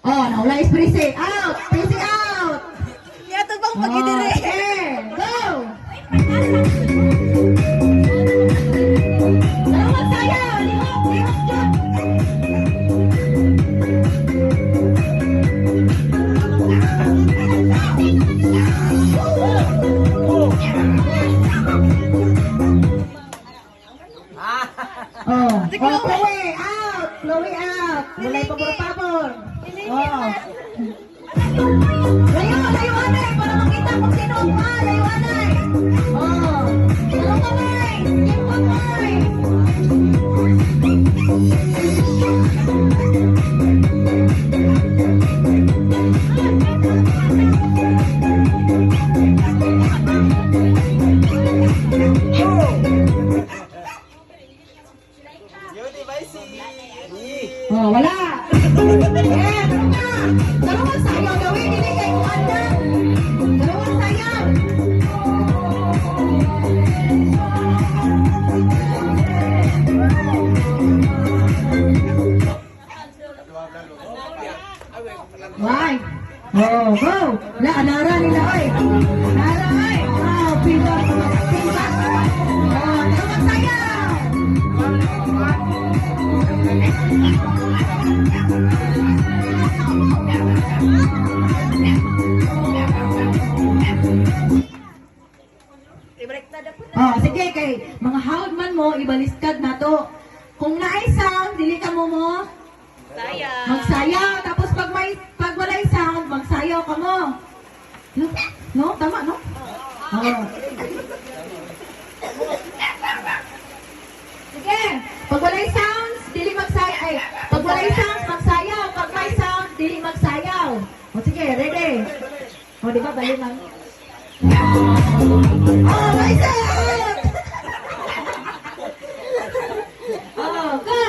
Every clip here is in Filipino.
Oh, naula is prisi. Out! Prisi out! Yato bang pag-idiri. Okay, go! Dalawang sayaw! Lihok! Lihok dyan! Oh, Chloe out! Chloe out! Mulay pabor-pabor. Oh. Layo, layuan na para makita kung sino ang pa. Layuan na Oh. Dalawang kamay! Dalawang kamay! Oh, wala. Eh, ano na? Dalawang sayaw gawin, hindi kayo kumanda. Dalawang sayaw. Why? Oh, go. La, anara nila, oy. Anara, oy. Oh, pinag. Pinag. Oh, dalawang sayaw. Oh, sige kay mga hawd man mo ibaliskad na to. Kung naay sound, dili ka mo Sayang. magsayaw tapos pag walay sound, magsayaw ka mo. No, tama no? Oh. Sige, pag walay sounds, dili magsayaw. Ay, pag walay sounds, magsayaw. Pag may sound, dili magsayaw. O sige, ready? O, di ba, balik lang. Oh, may sound! Oh, go!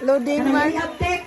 Loading man. Update.